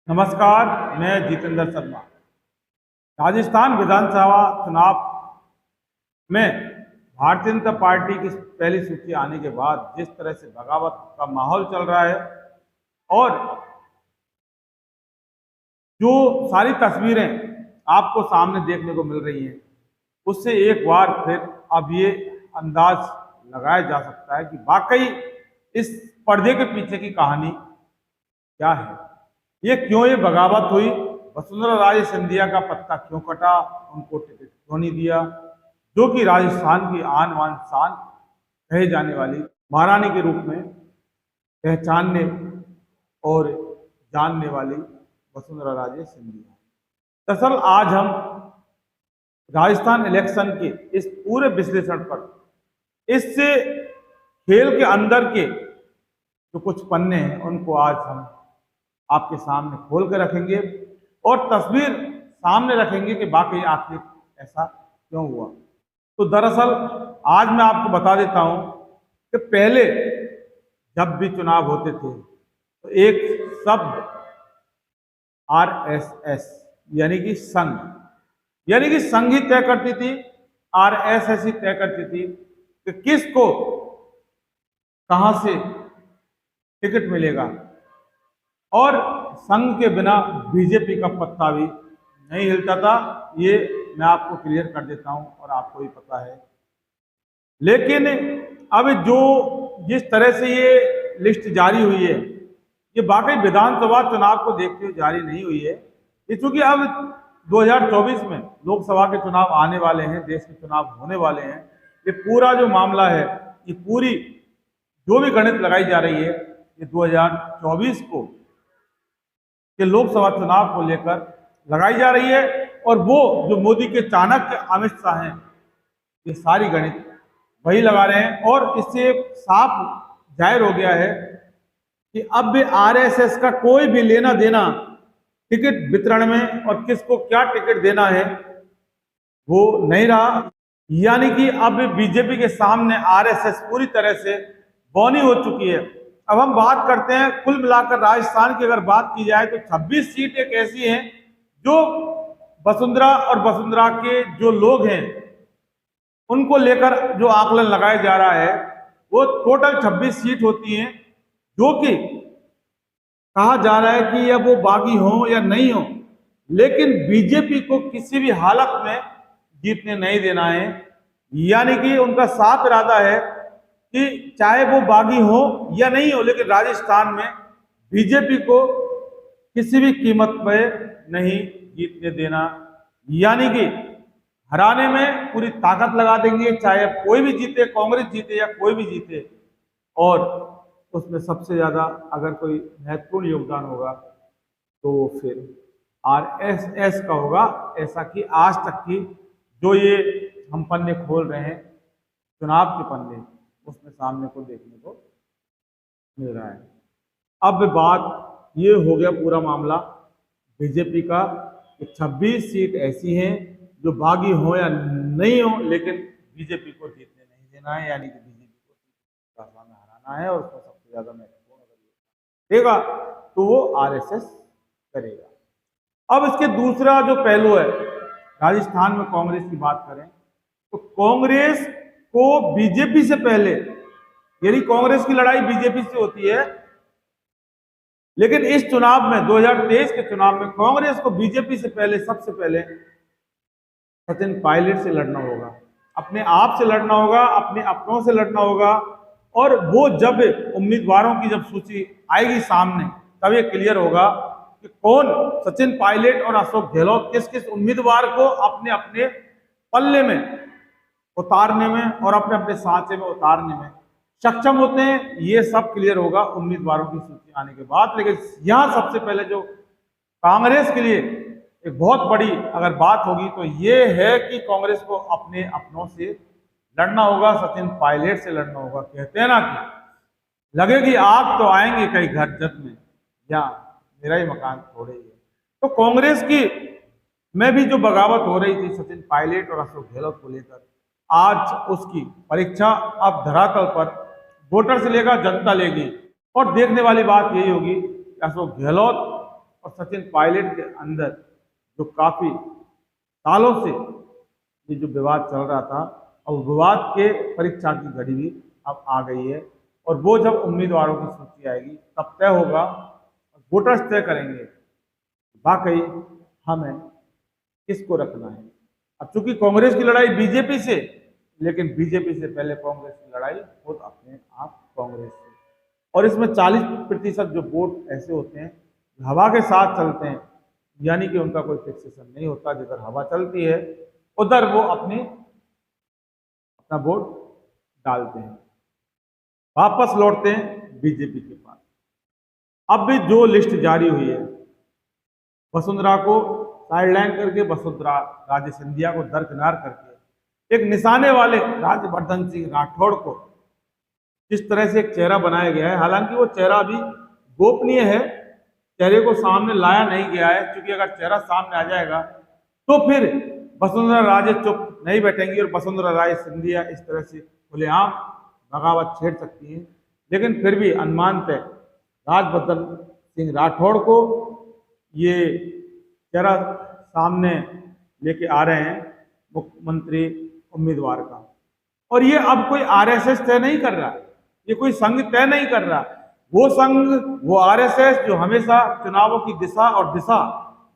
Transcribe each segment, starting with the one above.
नमस्कार, मैं जितेंद्र शर्मा। राजस्थान विधानसभा चुनाव में भारतीय जनता पार्टी की पहली सूची आने के बाद जिस तरह से बगावत का माहौल चल रहा है और जो सारी तस्वीरें आपको सामने देखने को मिल रही हैं, उससे एक बार फिर अब ये अंदाज लगाया जा सकता है कि वाकई इस पर्दे के पीछे की कहानी क्या है। ये क्यों ये बगावत हुई, वसुंधरा राजे सिंधिया का पत्ता क्यों कटा, उनको टिकट क्यों नहीं दिया, जो कि राजस्थान की आन बान शान कहे जाने वाली महारानी के रूप में पहचानने और जानने वाली वसुंधरा राजे सिंधिया। दरअसल आज हम राजस्थान इलेक्शन के इस पूरे विश्लेषण पर, इससे खेल के अंदर के जो कुछ पन्ने हैं उनको आज हम आपके सामने खोल कर रखेंगे और तस्वीर सामने रखेंगे कि वाकई आखिर ऐसा क्यों हुआ। तो दरअसल आज मैं आपको बता देता हूं कि पहले जब भी चुनाव होते थे तो एक शब्द आरएसएस यानी कि संघ ही तय करती थी, आरएसएस ही तय करती थी कि किसको कहां से टिकट मिलेगा। और संघ के बिना बीजेपी का पत्ता भी नहीं हिलता था, ये मैं आपको क्लियर कर देता हूं और आपको ही पता है। लेकिन अब जो जिस तरह से ये लिस्ट जारी हुई है, ये वाकई विधानसभा चुनाव को देखते हुए जारी नहीं हुई है। क्योंकि अब 2024 में लोकसभा के चुनाव आने वाले हैं, देश के चुनाव होने वाले हैं। ये पूरा जो मामला है, ये पूरी जो भी गणित लगाई जा रही है, ये 2024 को के लोकसभा चुनाव को लेकर लगाई जा रही है। और वो जो मोदी के चाणक्य अमित शाह हैं, ये सारी गणित वही लगा रहे हैं। और इससे साफ जाहिर हो गया है कि अब भी आरएसएस का कोई भी लेना देना टिकट वितरण में और किसको क्या टिकट देना है वो नहीं रहा। यानी कि अब बीजेपी के सामने आरएसएस पूरी तरह से बौनी हो चुकी है। अब हम बात करते हैं कुल मिलाकर राजस्थान की, अगर बात की जाए तो 26 सीट एक ऐसी हैं जो वसुंधरा और वसुंधरा के जो लोग हैं उनको लेकर जो आकलन लगाया जा रहा है, वो टोटल 26 सीट होती हैं, जो कि कहा जा रहा है कि अब वो बागी हो या नहीं हो, लेकिन बीजेपी को किसी भी हालत में जीतने नहीं देना है। यानी कि उनका साफ इरादा है कि चाहे वो बागी हो या नहीं हो, लेकिन राजस्थान में बीजेपी को किसी भी कीमत पर नहीं जीतने देना। यानी कि हराने में पूरी ताकत लगा देंगे, चाहे कोई भी जीते, कांग्रेस जीते या कोई भी जीते। और उसमें सबसे ज्यादा अगर कोई महत्वपूर्ण योगदान होगा तो वो फिर आरएसएस का होगा। ऐसा कि आज तक की जो ये हम पन्ने खोल रहे हैं, चुनाव के पन्ने, उसमें सामने को देखने को मिल रहा है। अब बात ये हो गया पूरा मामला बीजेपी का कि 26 सीट ऐसी हैं जो बागी हो या नहीं हो, लेकिन बीजेपी को जीतने नहीं देना है। यानी कि बीजेपी को में हराना है और उसमें सबसे ज्यादा महत्वपूर्ण अगर देगा तो वो आरएसएस करेगा। अब इसके दूसरा जो पहलू है, राजस्थान में कांग्रेस की बात करें तो कांग्रेस को बीजेपी से पहले, यानी कांग्रेस की लड़ाई बीजेपी से होती है, लेकिन इस चुनाव में 2023 के चुनाव में कांग्रेस को बीजेपी से पहले, सबसे पहले सचिन पायलट से लड़ना होगा, अपने आप से लड़ना होगा, अपने अपनों से लड़ना होगा। और वो जब उम्मीदवारों की जब सूची आएगी सामने, तब ये क्लियर होगा कि कौन सचिन पायलट और अशोक गहलोत किस किस उम्मीदवार को अपने अपने पल्ले में उतारने में और अपने अपने सांचे में उतारने में सक्षम होते हैं। ये सब क्लियर होगा उम्मीदवारों की सूची आने के बाद। लेकिन यहां सबसे पहले जो कांग्रेस के लिए एक बहुत बड़ी अगर बात होगी तो ये है कि कांग्रेस को अपने अपनों से लड़ना होगा, सचिन पायलट से लड़ना होगा। कहते हैं ना कि लगेगी आग तो आएंगे कई घर जत में, या मेरा ही मकान थोड़े ही है। तो कांग्रेस की में भी जो बगावत हो रही थी सचिन पायलट और अशोक गहलोत को लेकर, आज उसकी परीक्षा अब धरातल पर वोटर से लेकर जनता लेगी। और देखने वाली बात यही होगी कि अशोक गहलोत और सचिन पायलट के अंदर जो काफी सालों से ये जो विवाद चल रहा था, अब विवाद के परीक्षा की घड़ी भी अब आ गई है। और वो जब उम्मीदवारों की सूची आएगी तब तय होगा, वोटर्स तय करेंगे वाकई हमें किसको रखना है। अब चूंकि कांग्रेस की लड़ाई बीजेपी से, लेकिन बीजेपी से पहले कांग्रेस की लड़ाई खुद अपने आप कांग्रेस से। और इसमें 40% जो वोट ऐसे होते हैं हवा के साथ चलते हैं, यानी कि उनका कोई फिक्सेशन नहीं होता, जिधर हवा चलती है उधर वो अपना वोट डालते हैं, वापस लौटते हैं बीजेपी के पास। अब भी जो लिस्ट जारी हुई है, वसुंधरा को साइडलाइन करके, वसुंधरा राजे सिंधिया को दरकिनार करके एक निशाने वाले राज्यवर्धन सिंह राठौड़ को जिस तरह से एक चेहरा बनाया गया है, हालांकि वो चेहरा भी गोपनीय है, चेहरे को सामने लाया नहीं गया है, क्योंकि अगर चेहरा सामने आ जाएगा तो फिर वसुंधरा राजे चुप नहीं बैठेंगी और वसुंधरा राजे सिंधिया इस तरह से खुलेआम बगावत छेड़ सकती हैं। लेकिन फिर भी अनुमानतः राज्यवर्धन सिंह राठौड़ को ये चेहरा सामने लेके आ रहे हैं मुख्यमंत्री उम्मीदवार का। और ये अब कोई आरएसएस तय नहीं कर रहा, ये कोई संघ तय नहीं कर रहा, वो संघ, वो आरएसएस जो हमेशा चुनावों की दिशा और दिशा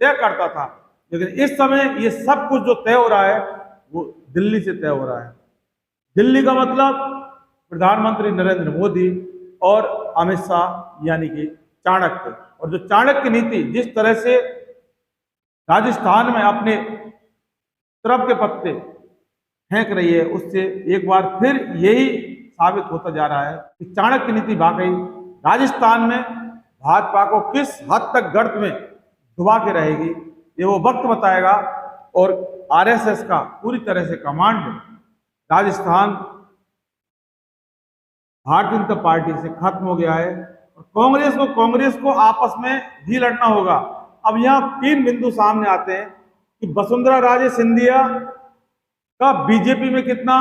तय करता था, लेकिन इस समय ये सब कुछ जो तय हो रहा है वो दिल्ली से तय हो रहा है। दिल्ली का मतलब प्रधानमंत्री नरेंद्र मोदी और अमित शाह, यानी कि चाणक्य। और जो चाणक्य नीति जिस तरह से राजस्थान में अपने तरफ के पत्ते फेंक रही है, उससे एक बार फिर यही साबित होता जा रहा है कि चाणक्य नीति वाकई राजस्थान में भाजपा को किस हद तक गर्त में डुबा के रहेगी, ये वो वक्त बताएगा। और आरएसएस का पूरी तरह से कमांड राजस्थान भारतीय जनता पार्टी से खत्म हो गया है और कांग्रेस को आपस में भी लड़ना होगा। अब यहाँ 3 बिंदु सामने आते हैं कि वसुंधरा राजे सिंधिया का बीजेपी में कितना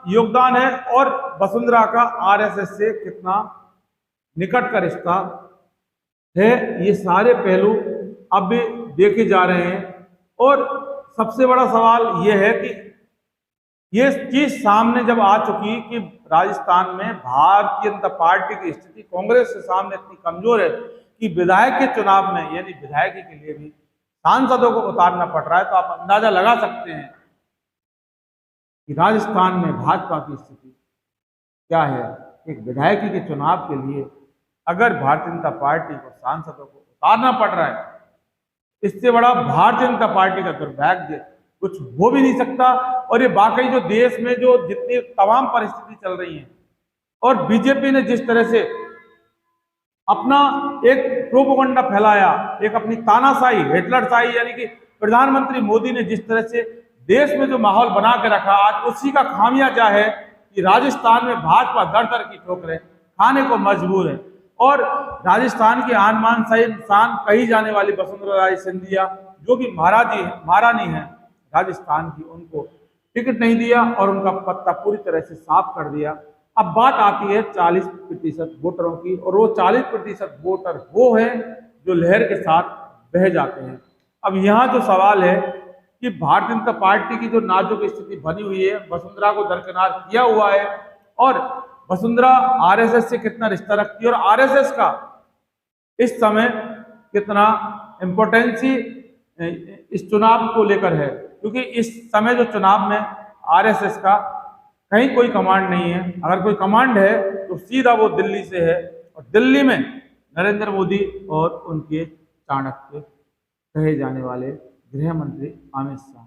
योगदान है और वसुंधरा का आरएसएस से कितना निकट का रिश्ता है। ये सारे पहलू अब भी देखे जा रहे हैं और सबसे बड़ा सवाल यह है कि ये चीज सामने जब आ चुकी कि राजस्थान में भारतीय जनता पार्टी की स्थिति कांग्रेस के सामने इतनी कमजोर है कि विधायक के चुनाव में, यानी विधायकी के लिए भी सांसदों को उतारना पड़ रहा है, तो आप अंदाजा लगा सकते हैं कि राजस्थान में भाजपा की स्थिति क्या है। एक विधायकी के चुनाव के लिए अगर भारतीय जनता पार्टी को सांसदों को उतारना पड़ रहा है, इससे बड़ा भारतीय जनता पार्टी का दुर्भाग्य कुछ हो भी नहीं सकता। और ये वाकई जो देश में जो जितनी तमाम परिस्थिति चल रही हैं और बीजेपी ने जिस तरह से अपना एक प्रोपेगेंडा फैलाया, एक अपनी तानाशाही, हिटलरशाही, यानी कि प्रधानमंत्री मोदी ने जिस तरह से देश में जो माहौल बना के रखा, आज उसी का खामियाजा है कि राजस्थान में भाजपा दर दर की ठोकरें खाने को मजबूर है। और राजस्थान की आन बान शान कही जाने वाली वसुंधरा राजे सिंधिया, जो कि महारानी है राजस्थान की, उनको टिकट नहीं दिया और उनका पत्ता पूरी तरह से साफ कर दिया। अब बात आती है 40% वोटरों की, और वो 40% वोटर वो हैं जो लहर के साथ बह जाते हैं। अब यहाँ जो सवाल है कि भारतीय जनता पार्टी की जो नाजुक स्थिति बनी हुई है, वसुंधरा को दरकिनार किया हुआ है और वसुंधरा आरएसएस से कितना रिश्ता रखती है और आरएसएस का इस समय कितना इम्पोर्टेंसी इस चुनाव को लेकर है, क्योंकि इस समय जो चुनाव में आरएसएस का कहीं कोई कमांड नहीं है। अगर कोई कमांड है तो सीधा वो दिल्ली से है, और दिल्ली में नरेंद्र मोदी और उनके चाणक्य कहे जाने वाले गृह मंत्री अमित शाह।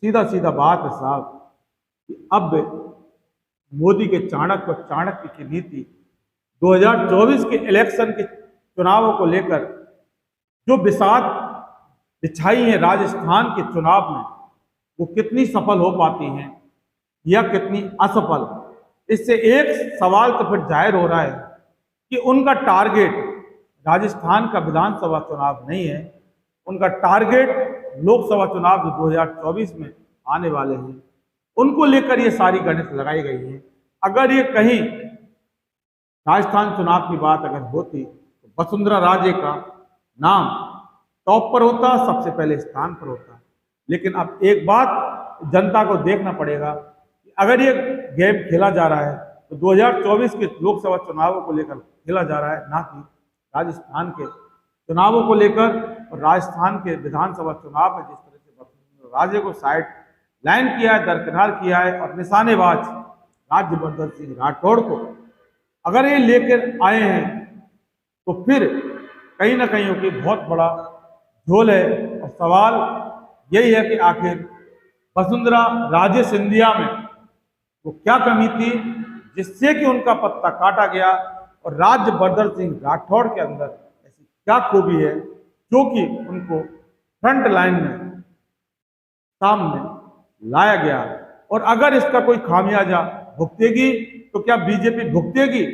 सीधा सीधा बात है साहब कि अब मोदी के चाणक्य और चाणक्य की नीति 2024 के इलेक्शन के चुनावों को लेकर जो बिसात बिछाई है राजस्थान के चुनाव में, वो कितनी सफल हो पाती हैं या कितनी असफल। इससे एक सवाल तो फिर जाहिर हो रहा है कि उनका टारगेट राजस्थान का विधानसभा चुनाव नहीं है, उनका टारगेट लोकसभा चुनाव जो 2024 में आने वाले हैं, उनको लेकर ये सारी गणित लगाई गई है। अगर ये कहीं राजस्थान चुनाव की बात अगर होती तो वसुंधरा राजे का नाम टॉप पर होता, सबसे पहले स्थान पर होता। लेकिन अब एक बात जनता को देखना पड़ेगा कि अगर ये गेम खेला जा रहा है तो 2024 के लोकसभा चुनावों को लेकर खेला जा रहा है, ना कि राजस्थान के चुनावों को लेकर। और राजस्थान के विधानसभा चुनाव में जिस तरह से वसुंधरा राजे को साइड लाइन किया है, दरकिनार किया है, और निशानेबाज राज्यवर्धन सिंह राठौड़ को अगर ये लेकर आए हैं तो फिर कहीं ना कहीं की बहुत बड़ा झोल है। और सवाल यही है कि आखिर वसुंधरा राजे सिंधिया में वो क्या कमी थी जिससे कि उनका पत्ता काटा गया, और राज्यवर्धन सिंह राठौड़ के अंदर ऐसी क्या खूबी है जो कि उनको फ्रंट लाइन में सामने लाया गया। और अगर इसका कोई खामियाजा भुगतेगी तो क्या बीजेपी भुगतेगी,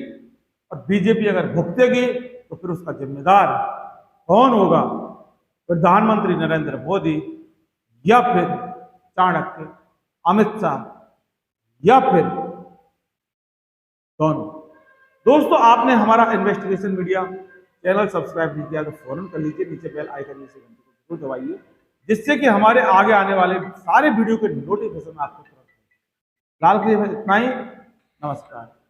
और बीजेपी अगर भुगतेगी तो फिर उसका जिम्मेदार कौन होगा? प्रधानमंत्री नरेंद्र मोदी, या फिर चाणक्य अमित शाह, या फिर दोनों? दोस्तों, आपने हमारा इन्वेस्टिगेशन मीडिया चैनल सब्सक्राइब नहीं किया तो फौरन कर लीजिए, नीचे बेल आइकन में से घंटी को जरूर दबाइए, जिससे कि हमारे आगे आने वाले सारे वीडियो के नोटिफिकेशन आपको तुरंत। फिलहाल के लिए इतना ही। नमस्कार।